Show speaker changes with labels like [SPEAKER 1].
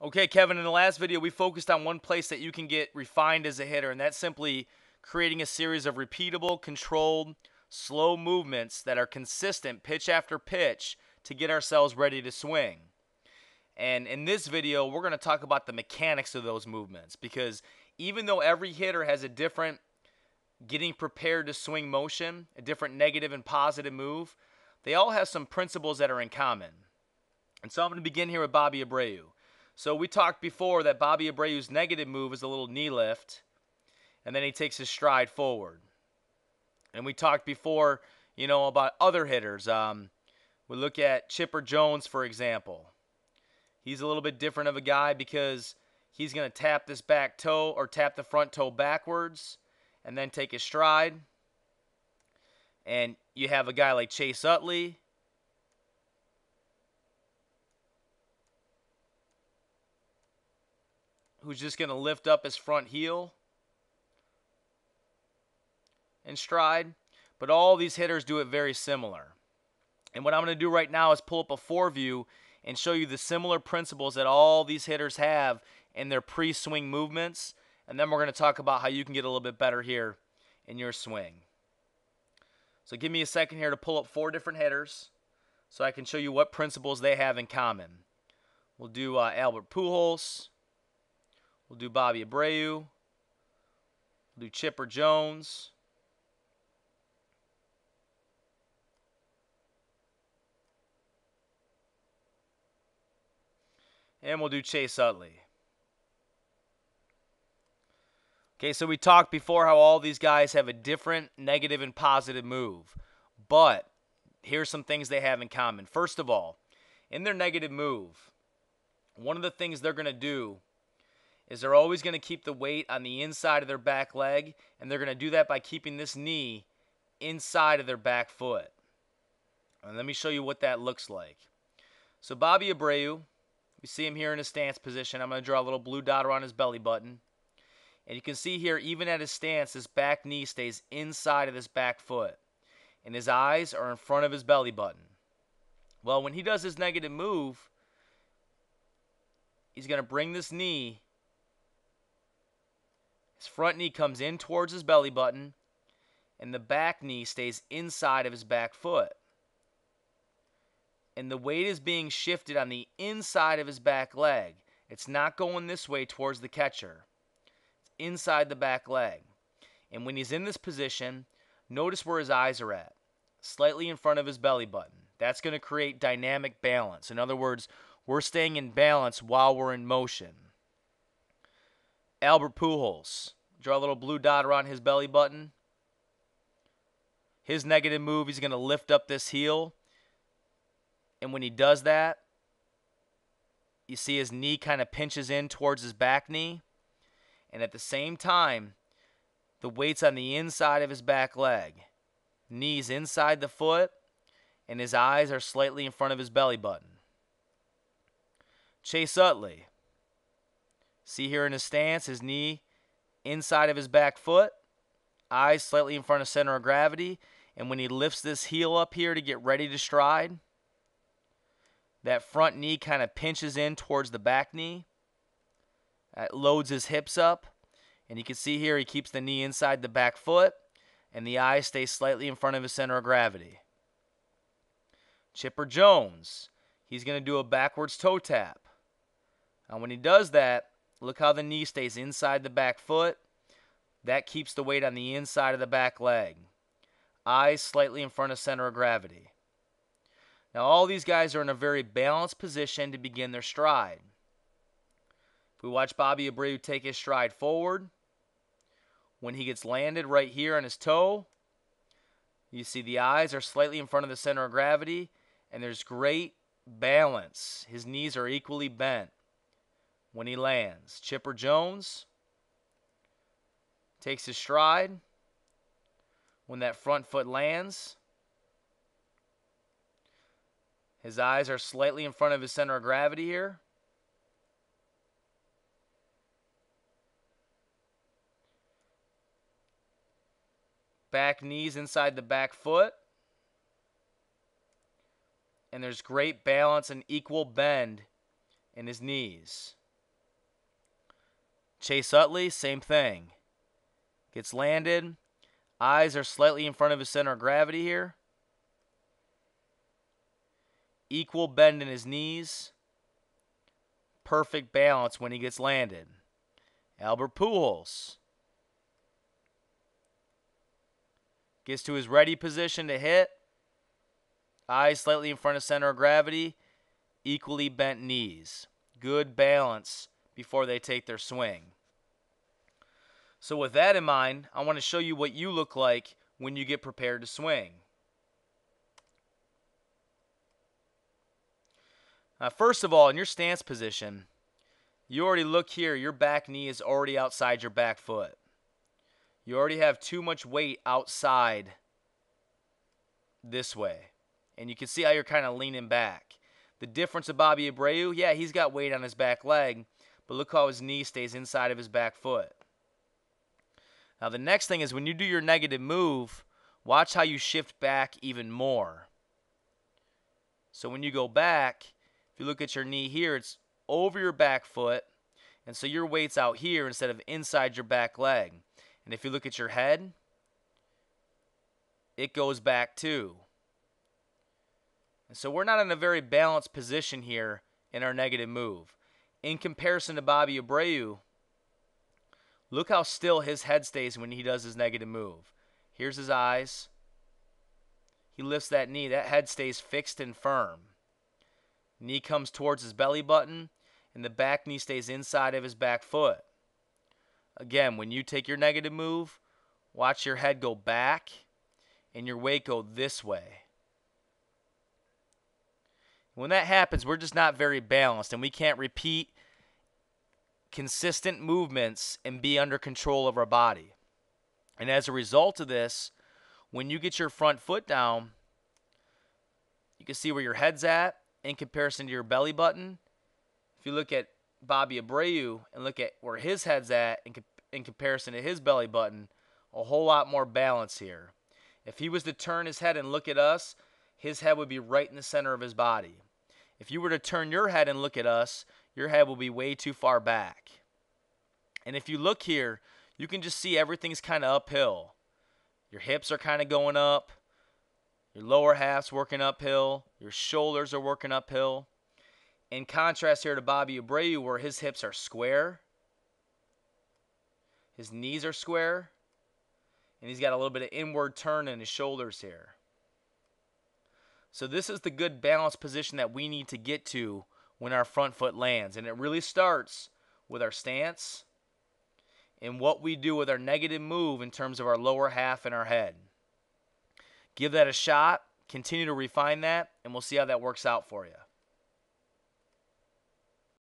[SPEAKER 1] Okay, Kevin, in the last video, we focused on one place that you can get refined as a hitter, and that's simply creating a series of repeatable, controlled, slow movements that are consistent pitch after pitch to get ourselves ready to swing. And in this video, we're going to talk about the mechanics of those movements, because even though every hitter has a different getting prepared to swing motion, a different negative and positive move, they all have some principles that are in common. And so I'm going to begin here with Bobby Abreu. So we talked before that Bobby Abreu's negative move is a little knee lift, and then he takes his stride forward. And we talked before, about other hitters. We look at Chipper Jones, for example. He's a little bit different of a guy because he's going to tap this back toe or tap the front toe backwards and then take his stride. And you have a guy like Chase Utley, who's just going to lift up his front heel and stride. But all these hitters do it very similar. And what I'm going to do right now is pull up a 4-view and show you the similar principles that all these hitters have in their pre-swing movements. And then we're going to talk about how you can get a little bit better here in your swing. So give me a second here to pull up 4 different hitters so I can show you what principles they have in common. We'll do Albert Pujols. We'll do Bobby Abreu. We'll do Chipper Jones. And we'll do Chase Utley. Okay, so we talked before how all these guys have a different negative and positive move. But here's some things they have in common. First of all, in their negative move, one of the things they're going to do is they're always going to keep the weight on the inside of their back leg, and they're going to do that by keeping this knee inside of their back foot. And let me show you what that looks like. So Bobby Abreu, we see him here in his stance position. I'm going to draw a little blue dot around his belly button. And you can see here, even at his stance, his back knee stays inside of his back foot. And his eyes are in front of his belly button. Well, when he does his negative move, he's going to bring this knee. His front knee comes in towards his belly button, and the back knee stays inside of his back foot. And the weight is being shifted on the inside of his back leg. It's not going this way towards the catcher. It's inside the back leg. And when he's in this position, notice where his eyes are at, slightly in front of his belly button. That's going to create dynamic balance. In other words, we're staying in balance while we're in motion. Albert Pujols, draw a little blue dot around his belly button. His negative move, he's going to lift up this heel. And when he does that, you see his knee kind of pinches in towards his back knee. And at the same time, the weight's on the inside of his back leg. Knee's inside the foot, and his eyes are slightly in front of his belly button. Chase Utley. See here in his stance, his knee inside of his back foot, eyes slightly in front of center of gravity, and when he lifts this heel up here to get ready to stride, that front knee kind of pinches in towards the back knee. That loads his hips up, and you can see here he keeps the knee inside the back foot, and the eyes stay slightly in front of his center of gravity. Chipper Jones, he's going to do a backwards toe tap. And when he does that, look how the knee stays inside the back foot. That keeps the weight on the inside of the back leg. Eyes slightly in front of center of gravity. Now all these guys are in a very balanced position to begin their stride. If we watch Bobby Abreu take his stride forward, when he gets landed right here on his toe, you see the eyes are slightly in front of the center of gravity, and there's great balance. His knees are equally bent when he lands. Chipper Jones takes his stride. When that front foot lands, his eyes are slightly in front of his center of gravity here. Back knees inside the back foot. And there's great balance and equal bend in his knees. Chase Utley, same thing. Gets landed. Eyes are slightly in front of his center of gravity here. Equal bend in his knees. Perfect balance when he gets landed. Albert Pujols gets to his ready position to hit. Eyes slightly in front of center of gravity. Equally bent knees. Good balance before they take their swing. So with that in mind, I want to show you what you look like when you get prepared to swing. First of all, in your stance position, you already look here, your back knee is already outside your back foot. You already have too much weight outside this way. And you can see how you're kind of leaning back. The difference of Bobby Abreu, yeah, he's got weight on his back leg, but look how his knee stays inside of his back foot. Now the next thing is when you do your negative move, watch how you shift back even more. So when you go back, if you look at your knee here, it's over your back foot, and so your weight's out here instead of inside your back leg. And if you look at your head, it goes back too. And so we're not in a very balanced position here in our negative move. In comparison to Bobby Abreu, look how still his head stays when he does his negative move. Here's his eyes. He lifts that knee. That head stays fixed and firm. Knee comes towards his belly button, and the back knee stays inside of his back foot. Again, when you take your negative move, watch your head go back and your weight go this way. When that happens, we're just not very balanced, and we can't repeat consistent movements and be under control of our body. And as a result of this, when you get your front foot down, you can see where your head's at in comparison to your belly button. If you look at Bobby Abreu and look at where his head's at in comparison to his belly button, a whole lot more balance here. If he was to turn his head and look at us, his head would be right in the center of his body. If you were to turn your head and look at us, your head will be way too far back. And if you look here, you can just see everything's kind of uphill. Your hips are kind of going up. Your lower half's working uphill. Your shoulders are working uphill. In contrast here to Bobby Abreu, where his hips are square, his knees are square, and he's got a little bit of inward turn in his shoulders here. So this is the good balanced position that we need to get to when our front foot lands. And it really starts with our stance and what we do with our negative move in terms of our lower half and our head. Give that a shot, continue to refine that, and we'll see how that works out for you.